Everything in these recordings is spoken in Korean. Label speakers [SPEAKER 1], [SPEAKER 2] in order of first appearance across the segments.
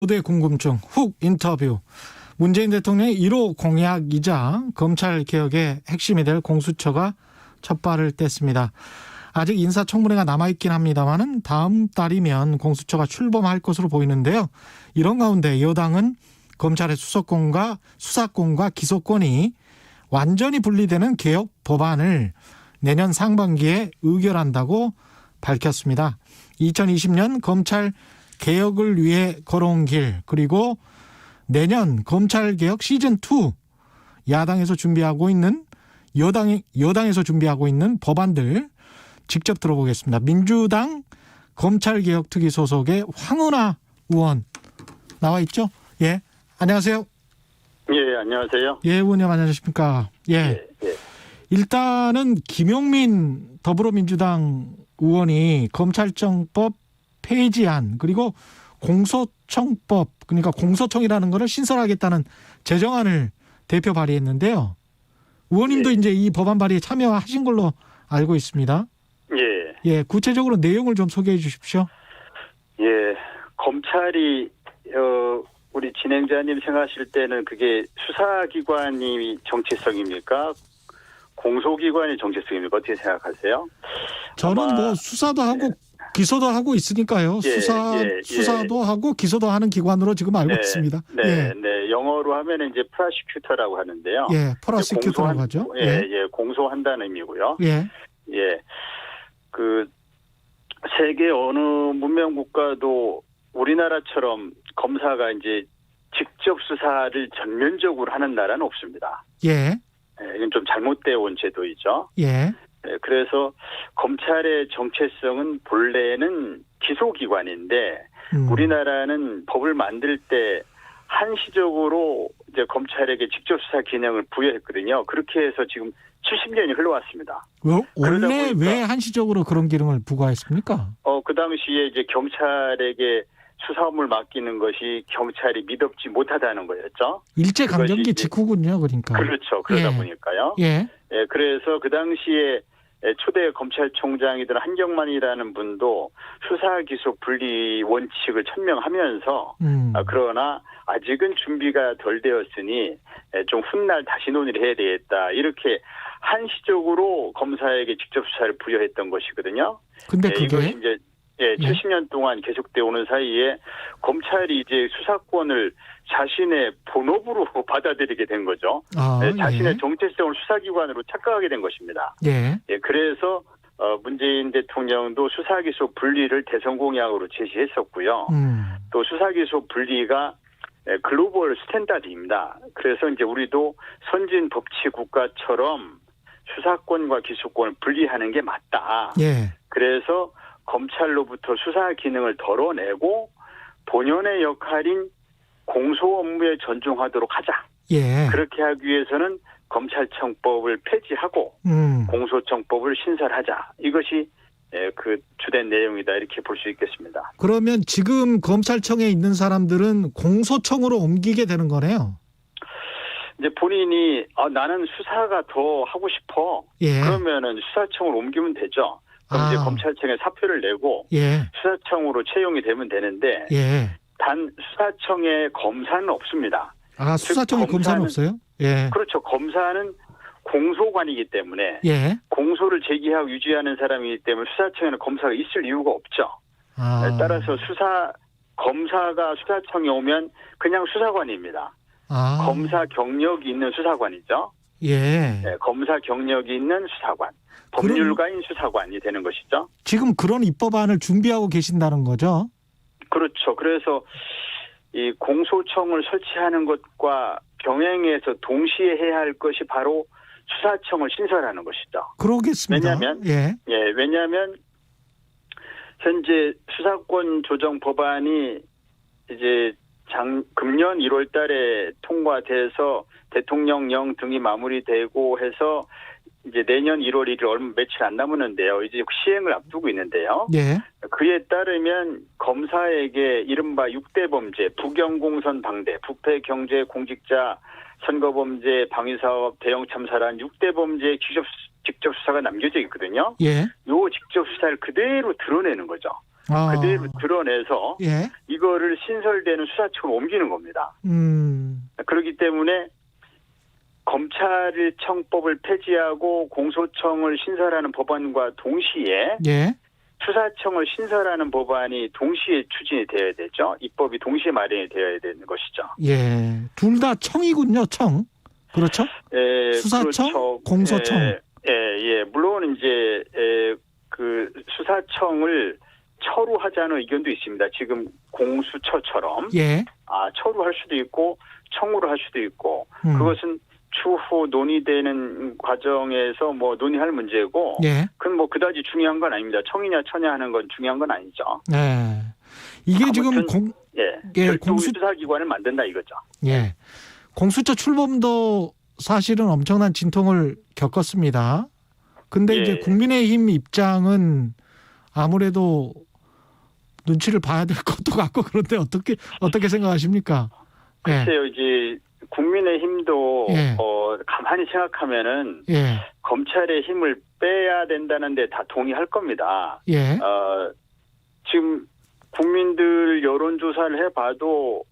[SPEAKER 1] 모두의 궁금증 훅 인터뷰. 문재인 대통령의 1호 공약이자 검찰개혁의 핵심이 될 공수처가 첫 발을 뗐습니다. 아직 인사청문회가 남아있긴 합니다만은 다음 달이면 공수처가 출범할 것으로 보이는데요. 이런 가운데 여당은 검찰의 수사권과 기소권이 완전히 분리되는 개혁 법안을 내년 상반기에 의결한다고 밝혔습니다. 2020년 검찰 개혁을 위해 걸어온 길, 그리고 내년 검찰개혁 시즌2 여당에서 준비하고 있는 법안들 직접 들어보겠습니다. 민주당 검찰개혁특위 소속의 황운하 의원 나와 있죠? 예, 안녕하세요.
[SPEAKER 2] 예, 안녕하세요.
[SPEAKER 1] 예, 의원님 안녕하십니까? 예. 일단은 김용민 더불어민주당 의원이 검찰청법 폐지안, 그리고 공소청법, 그러니까 공소청이라는 것을 신설하겠다는 제정안을 대표 발의했는데요. 의원님도 이제 이 법안 발의에 참여하신 걸로 알고 있습니다. 예, 구체적으로 내용을 좀 소개해 주십시오.
[SPEAKER 2] 예, 검찰이 우리 진행자님 생각하실 때는 그게 수사기관이 정체성입니까? 공소기관이 정체성입니까? 어떻게 생각하세요?
[SPEAKER 1] 저는 뭐 수사도 하고 기소도 하고 있으니까요. 수사도 하고 기소도 하는 기관으로 지금 알고 있습니다.
[SPEAKER 2] 네. 영어로 하면 이제 프로시큐터라고 하는데요.
[SPEAKER 1] 예, 프로시큐터라고 하죠.
[SPEAKER 2] 공소한다는 의미고요.
[SPEAKER 1] 예.
[SPEAKER 2] 그 세계 어느 문명 국가도 우리나라처럼 검사가 이제 직접 수사를 전면적으로 하는 나라는 없습니다. 이건 좀 잘못되어 온 제도이죠. 그래서 검찰의 정체성은 본래는 기소기관인데 우리나라는 법을 만들 때 한시적으로 이제 검찰에게 직접 수사 기능을 부여했거든요. 그렇게 해서 지금 70년이 흘러왔습니다.
[SPEAKER 1] 원래 왜 한시적으로 그런 기능을 부과했습니까?
[SPEAKER 2] 그 당시에 이제 경찰에게 수사 업무를 맡기는 것이 경찰이 미덥지 못하다는 거였죠.
[SPEAKER 1] 일제강점기 직후군요, 그러니까.
[SPEAKER 2] 그렇죠. 그러다 보니까요. 그래서 그 당시에 초대 검찰총장이던 한경만이라는 분도 수사 기소 분리 원칙을 천명하면서 그러나 아직은 준비가 덜 되었으니 좀 훗날 다시 논의를 해야 되겠다. 이렇게 한시적으로 검사에게 직접 수사를 부여했던 것이거든요.
[SPEAKER 1] 근데 그게
[SPEAKER 2] 이것이 이제 70년 동안 계속되어 오는 사이에 검찰이 이제 수사권을 자신의 본업으로 받아들이게 된 거죠. 자신의 정체성을 수사기관으로 착각하게 된 것입니다. 그래서 문재인 대통령도 수사기소 분리를 대선 공약으로 제시했었고요. 또 수사기소 분리가 글로벌 스탠다드입니다. 그래서 이제 우리도 선진 법치 국가처럼 수사권과 기소권을 분리하는 게 맞다. 그래서 검찰로부터 수사 기능을 덜어내고 본연의 역할인 공소 업무에 전중하도록 하자. 그렇게 하기 위해서는 검찰청법을 폐지하고 공소청법을 신설하자. 이것이 그 주된 내용이다. 이렇게 볼 수 있겠습니다.
[SPEAKER 1] 그러면 지금 검찰청에 있는 사람들은 공소청으로 옮기게 되는 거네요.
[SPEAKER 2] 이제 본인이 나는 수사가 더 하고 싶어. 그러면은 수사청으로 옮기면 되죠. 그럼 이제 검찰청에 사표를 내고 수사청으로 채용이 되면 되는데 단 수사청에 검사는 없습니다.
[SPEAKER 1] 수사청에 검사는 없어요?
[SPEAKER 2] 그렇죠. 검사는 공소관이기 때문에 공소를 제기하고 유지하는 사람이기 때문에 수사청에는 검사가 있을 이유가 없죠. 따라서 검사가 수사청에 오면 그냥 수사관입니다. 검사 경력이 있는 수사관이죠. 검사 경력이 있는 수사관. 법률가인 수사관이 되는 것이죠.
[SPEAKER 1] 지금 그런 입법안을 준비하고 계신다는 거죠?
[SPEAKER 2] 그렇죠. 그래서 이 공소청을 설치하는 것과 병행해서 동시에 해야 할 것이 바로 수사청을 신설하는 것이죠.
[SPEAKER 1] 그러겠습니다.
[SPEAKER 2] 왜냐하면 현재 수사권 조정 법안이 이제 금년 1월 달에 통과돼서 대통령령 등이 마무리되고 해서 이제 내년 1월 1일 얼마 며칠 안 남았는데요. 이제 시행을 앞두고 있는데요. 그에 따르면 검사에게 이른바 6대 범죄, 부경공선 방대, 부패 경제 공직자 선거범죄 방위사업 대형 참사란 6대 범죄의 직접 수사가 남겨져 있거든요. 요 직접 수사를 그대로 드러내는 거죠. 그대로 드러내서
[SPEAKER 1] 예.
[SPEAKER 2] 이거를 신설되는 수사청으로 옮기는 겁니다. 그렇기 때문에 검찰청법을 폐지하고 공소청을 신설하는 법안과 동시에
[SPEAKER 1] 예.
[SPEAKER 2] 수사청을 신설하는 법안이 동시에 추진이 되어야 되죠. 입법이 동시에 마련이 되어야 되는 것이죠.
[SPEAKER 1] 예. 둘 다 청이군요, 청. 그렇죠?
[SPEAKER 2] 예,
[SPEAKER 1] 수사청,
[SPEAKER 2] 그렇죠.
[SPEAKER 1] 공소청.
[SPEAKER 2] 예. 물론 이제 그 수사청을 처루하자는 의견도 있습니다. 지금 공수처처럼.
[SPEAKER 1] 예.
[SPEAKER 2] 처루할 수도 있고 청구를 할 수도 있고 그것은 추후 논의되는 과정에서 뭐 논의할 문제고,
[SPEAKER 1] 예.
[SPEAKER 2] 그건 뭐 그다지 중요한 건 아닙니다. 청이냐 처냐 하는 건 중요한 건 아니죠.
[SPEAKER 1] 네. 이게 지금
[SPEAKER 2] 별도 수사기관을 만든다 이거죠.
[SPEAKER 1] 예. 공수처 출범도 사실은 엄청난 진통을 겪었습니다. 근데 이제 국민의힘 입장은 아무래도 눈치를 봐야 될 것도 같고, 그런데 어떻게 생각하십니까?
[SPEAKER 2] 글쎄요, 이제 국민의힘도 가만히 생각하면은 검찰의 힘을 빼야 된다는데 다 동의할 겁니다.
[SPEAKER 1] 예.
[SPEAKER 2] 지금 국민들 여론조사를 해봐도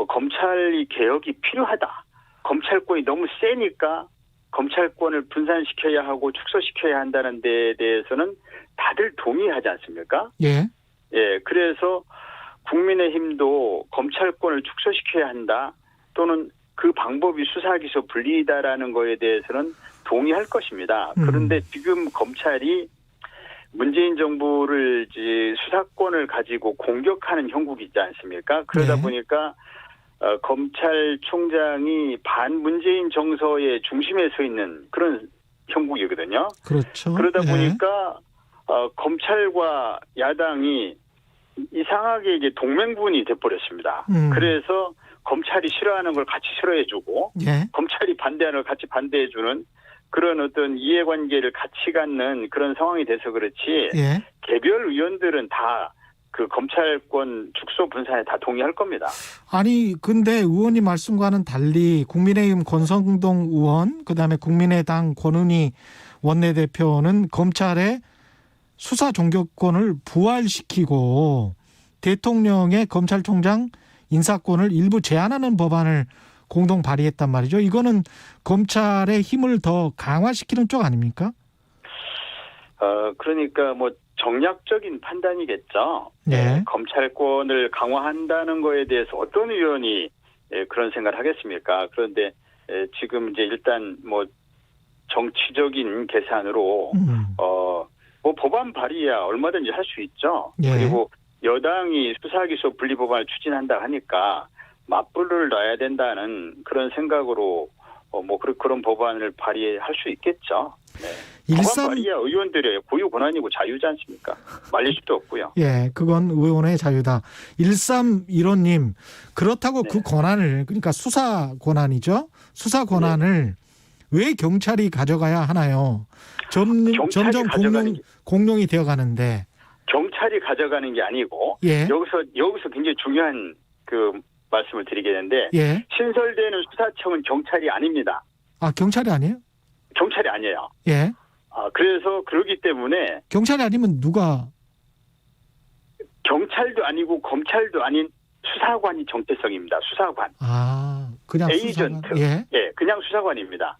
[SPEAKER 2] 검찰이 개혁이 필요하다. 검찰권이 너무 세니까 검찰권을 분산시켜야 하고 축소시켜야 한다는 데에 대해서는 다들 동의하지 않습니까?
[SPEAKER 1] 예.
[SPEAKER 2] 예, 그래서 국민의힘도 검찰권을 축소시켜야 한다, 또는 그 방법이 수사기소 분리다라는 거에 대해서는 동의할 것입니다. 그런데 지금 검찰이 문재인 정부를 이제 수사권을 가지고 공격하는 형국이지 않습니까? 그러다 보니까 검찰총장이 반문재인 정서의 중심에 서 있는 그런 형국이거든요.
[SPEAKER 1] 그렇죠.
[SPEAKER 2] 그러다 보니까 검찰과 야당이 이상하게 이제 동맹군이 돼버렸습니다. 그래서 검찰이 싫어하는 걸 같이 싫어해주고, 검찰이 반대하는 걸 같이 반대해주는 그런 어떤 이해관계를 같이 갖는 그런 상황이 돼서 그렇지, 개별 의원들은 다 그 검찰권 축소 분산에 다 동의할 겁니다.
[SPEAKER 1] 아니, 근데 의원님 말씀과는 달리 국민의힘 권성동 의원, 그다음에 국민의당 권은희 원내대표는 검찰의 수사 종결권을 부활시키고 대통령의 검찰총장 인사권을 일부 제한하는 법안을 공동 발의했단 말이죠. 이거는 검찰의 힘을 더 강화시키는 쪽 아닙니까?
[SPEAKER 2] 그러니까 뭐 정략적인 판단이겠죠. 검찰권을 강화한다는 거에 대해서 어떤 의원이 그런 생각을 하겠습니까? 그런데 지금 이제 일단 뭐 정치적인 계산으로 뭐 법안 발의야 얼마든지 할 수 있죠. 그리고 여당이 수사기소 분리 법안을 추진한다 하니까 맞불을 놔야 된다는 그런 생각으로 뭐 그런 법안을 발의할 수 있겠죠. 법안 발의야 의원들의 고유 권한이고 자유지 않습니까? 말릴 수도 없고요.
[SPEAKER 1] 예, 그건 의원의 자유다. 1315님, 그렇다고 그 권한을, 그러니까 수사 권한이죠. 수사 권한을 왜 경찰이 가져가야 하나요? 점점 공룡이 되어가는데.
[SPEAKER 2] 경찰이 가져가는 게 아니고 여기서 굉장히 중요한 그 말씀을 드리겠는데, 신설되는 수사청은 경찰이 아닙니다.
[SPEAKER 1] 경찰이 아니에요?
[SPEAKER 2] 경찰이 아니에요.
[SPEAKER 1] 예.
[SPEAKER 2] 그래서 그러기 때문에
[SPEAKER 1] 경찰이 아니면 누가?
[SPEAKER 2] 경찰도 아니고 검찰도 아닌 수사관이 정체성입니다. 수사관.
[SPEAKER 1] 그냥
[SPEAKER 2] 에이전트.
[SPEAKER 1] 수사관.
[SPEAKER 2] 그냥 수사관입니다.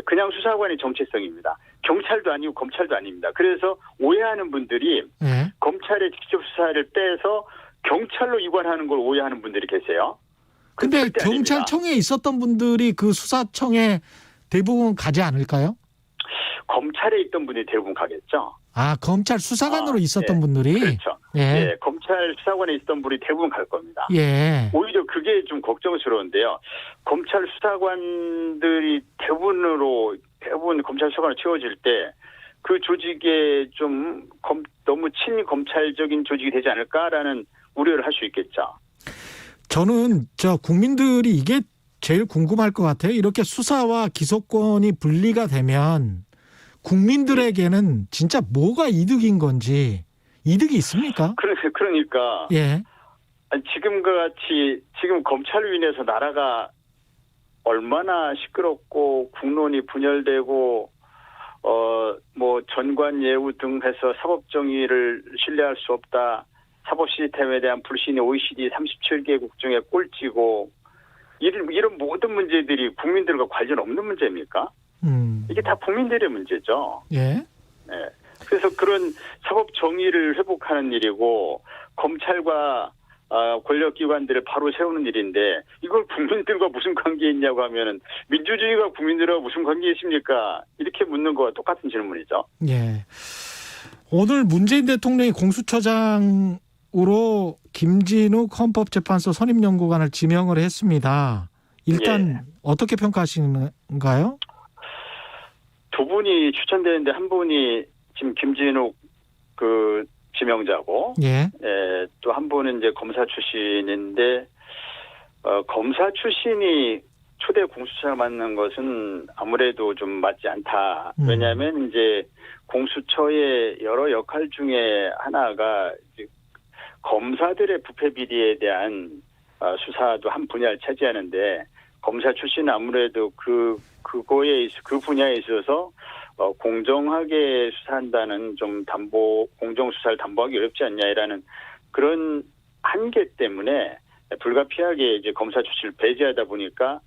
[SPEAKER 2] 그냥 수사관이 정체성입니다. 경찰도 아니고 검찰도 아닙니다. 그래서 오해하는 분들이 검찰의 직접 수사를 빼서 경찰로 이관하는 걸 오해하는 분들이 계세요.
[SPEAKER 1] 근데 경찰청에 있었던 분들이 그 수사청에 대부분 가지 않을까요?
[SPEAKER 2] 검찰에 있던 분이 대부분 가겠죠.
[SPEAKER 1] 검찰 수사관으로 있었던 분들이?
[SPEAKER 2] 그렇죠. 검찰 수사관에 있던 분이 대부분 갈 겁니다. 오히려 그게 좀 걱정스러운데요. 검찰 수사관들이 대부분 검찰 수사관으로 채워질 때 그 조직에 좀 너무 친검찰적인 조직이 되지 않을까라는 우려를 할 수 있겠죠.
[SPEAKER 1] 저는 국민들이 이게 제일 궁금할 것 같아요. 이렇게 수사와 기소권이 분리가 되면 국민들에게는 진짜 뭐가 이득인 건지, 이득이 있습니까?
[SPEAKER 2] 그러니까 지금과 같이 지금 검찰로 인해서 나라가 얼마나 시끄럽고 국론이 분열되고 뭐 전관 예우 등 해서 사법 정의를 신뢰할 수 없다. 사법 시스템에 대한 불신이 OECD 37개국 중에 꼴찌고 이런 모든 문제들이 국민들과 관련 없는 문제입니까? 이게 다 국민들의 문제죠.
[SPEAKER 1] 예.
[SPEAKER 2] 네. 그래서 그런 사법 정의를 회복하는 일이고 검찰과 권력기관들을 바로 세우는 일인데 이걸 국민들과 무슨 관계 있냐고 하면은 민주주의가 국민들과 무슨 관계 있습니까? 이렇게 묻는 거와 똑같은 질문이죠.
[SPEAKER 1] 예. 오늘 문재인 대통령이 공수처장으로 김진욱 헌법재판소 선임연구관을 지명을 했습니다. 일단 어떻게 평가하시는가요?
[SPEAKER 2] 두 분이 추천되는데 한 분이 지금 김진욱 그 지명자고, 또 한 분은 이제 검사 출신인데, 검사 출신이 초대 공수처를 맡는 것은 아무래도 좀 맞지 않다. 왜냐하면 이제 공수처의 여러 역할 중에 하나가 이제 검사들의 부패 비리에 대한 수사도 한 분야를 차지하는데, 검사 출신은 아무래도 그 분야에 있어서 공정하게 수사한다는 좀 공정 수사를 담보하기 어렵지 않냐라는 그런 한계 때문에 불가피하게 이제 검사 출신을 배제하다 보니까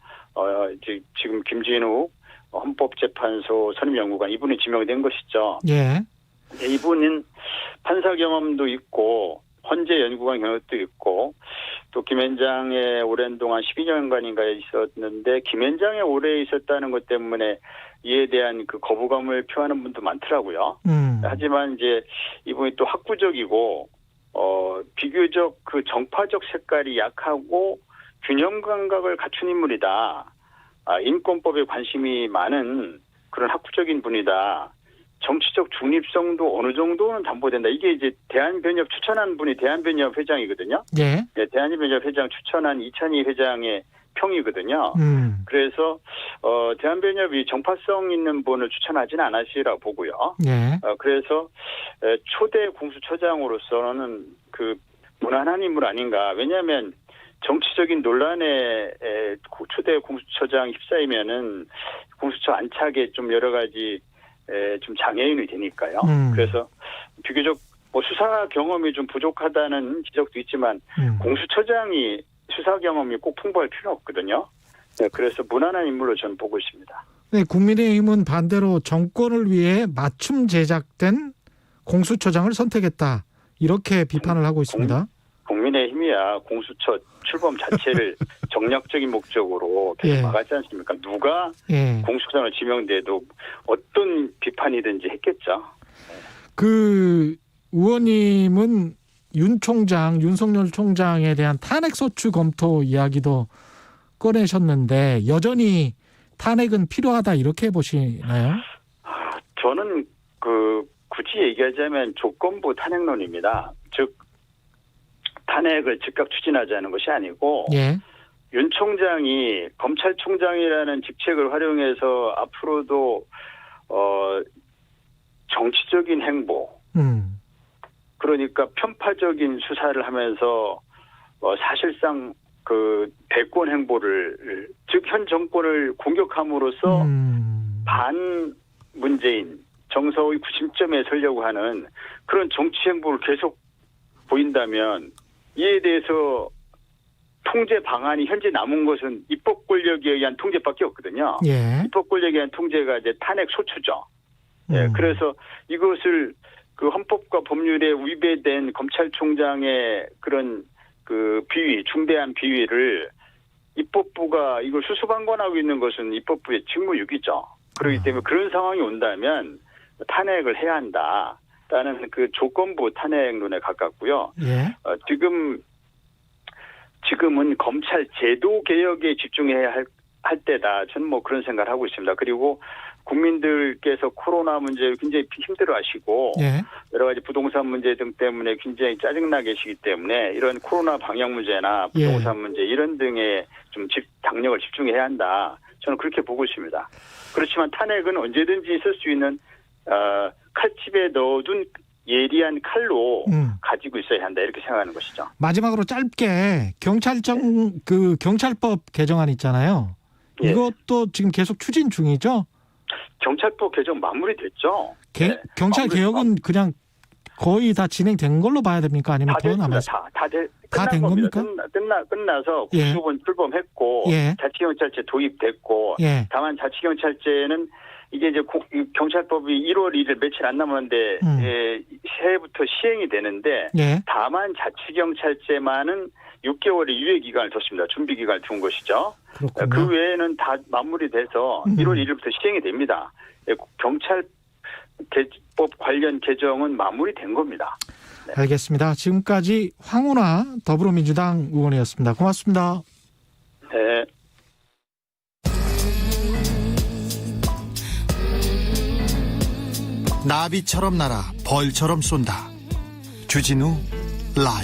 [SPEAKER 2] 이제 지금 김진욱 헌법재판소 선임연구관 이분이 지명된 것이죠.
[SPEAKER 1] 예.
[SPEAKER 2] 이분은 판사 경험도 있고 헌재 연구관 경력도 있고 또 김현장에 오랜 동안 12년간인가 있었는데 김현장에 오래 있었다는 것 때문에 이에 대한 그 거부감을 표하는 분도 많더라고요. 하지만 이제 이분이 또 학구적이고 비교적 그 정파적 색깔이 약하고 균형 감각을 갖춘 인물이다. 인권법에 관심이 많은 그런 학구적인 분이다. 정치적 중립성도 어느 정도는 담보된다. 이게 이제 대한변협 추천한 분이 대한변협 회장이거든요.
[SPEAKER 1] 예.
[SPEAKER 2] 네, 대한변협 회장 추천한 이찬희 회장의 평이거든요. 그래서 대한변협이 정파성 있는 분을 추천하지는 않으시라고 보고요.
[SPEAKER 1] 예.
[SPEAKER 2] 그래서 초대 공수처장으로서는 그 무난한 인물 아닌가. 왜냐하면 정치적인 논란에 초대 공수처장 휩싸이면은 공수처 안착에 좀 여러 가지 좀 장애인이 되니까요. 그래서 비교적 수사 경험이 좀 부족하다는 지적도 있지만 공수처장이 수사 경험이 꼭 풍부할 필요는 없거든요. 네, 그래서 무난한 인물로 저는 보고 있습니다.
[SPEAKER 1] 네, 국민의힘은 반대로 정권을 위해 맞춤 제작된 공수처장을 선택했다. 이렇게 비판을 하고 있습니다.
[SPEAKER 2] 국민의힘이야 공수처 출범 자체를 정략적인 목적으로 계속 막았지 않습니까? 누가 공수처장을 지명돼도 어떤 비판이든지 했겠죠.
[SPEAKER 1] 그 의원님은 윤석열 총장에 대한 탄핵소추 검토 이야기도 꺼내셨는데 여전히 탄핵은 필요하다 이렇게 보시나요?
[SPEAKER 2] 저는 굳이 얘기하자면 조건부 탄핵론입니다. 즉 탄핵을 즉각 추진하자는 것이 아니고 윤 총장이 검찰총장이라는 직책을 활용해서 앞으로도 정치적인 행보 그러니까 편파적인 수사를 하면서 사실상 그 대권 행보를 즉 현 정권을 공격함으로써 반 문재인 정서의 구심점에 서려고 하는 그런 정치 행보를 계속 보인다면 이에 대해서 통제 방안이 현재 남은 것은 입법 권력에 의한 통제밖에 없거든요. 입법 권력에 의한 통제가 이제 탄핵 소추죠. 그래서 이것을 그 헌법과 법률에 위배된 검찰총장의 그런 그 비위, 중대한 비위를 입법부가 이걸 수수방관하고 있는 것은 입법부의 직무유기죠. 그렇기 때문에 그런 상황이 온다면 탄핵을 해야 한다라는 그 조건부 탄핵론에 가깝고요. 지금은 검찰 제도 개혁에 집중해야 할 때다. 저는 뭐 그런 생각을 하고 있습니다. 그리고 국민들께서 코로나 문제를 굉장히 힘들어하시고 여러 가지 부동산 문제 등 때문에 굉장히 짜증나 계시기 때문에 이런 코로나 방역 문제나 부동산 문제 이런 등에 좀 당력을 집중해야 한다. 저는 그렇게 보고 있습니다. 그렇지만 탄핵은 언제든지 있을 수 있는 칼집에 넣어둔 예리한 칼로 가지고 있어야 한다 이렇게 생각하는 것이죠.
[SPEAKER 1] 마지막으로 짧게 경찰법 개정안 있잖아요. 이것도 지금 계속 추진 중이죠?
[SPEAKER 2] 경찰법 개정 마무리됐죠. 네.
[SPEAKER 1] 경찰 개혁은 그냥 거의 다 진행된 걸로 봐야 됩니까? 아니면 더 남았어요?
[SPEAKER 2] 다
[SPEAKER 1] 된 겁니까?
[SPEAKER 2] 끝나서
[SPEAKER 1] 예.
[SPEAKER 2] 국수본 출범했고
[SPEAKER 1] 예.
[SPEAKER 2] 자치경찰제 도입됐고
[SPEAKER 1] 예.
[SPEAKER 2] 다만 자치경찰제는 이게 이제 경찰법이 1월 1일 며칠 안 남았는데 새해부터 시행이 되는데
[SPEAKER 1] 예.
[SPEAKER 2] 다만 자치경찰제만은 6개월의 유예 기간을 뒀습니다. 준비 기간을 둔 것이죠.
[SPEAKER 1] 그렇군요.
[SPEAKER 2] 그 외에는 다 마무리돼서 1월 1일부터 시행이 됩니다. 경찰법 관련 개정은 마무리된 겁니다. 네.
[SPEAKER 1] 알겠습니다. 지금까지 황운하 더불어민주당 의원이었습니다. 고맙습니다.
[SPEAKER 2] 네.
[SPEAKER 3] 나비처럼 날아 벌처럼 쏜다. 주진우 라이브.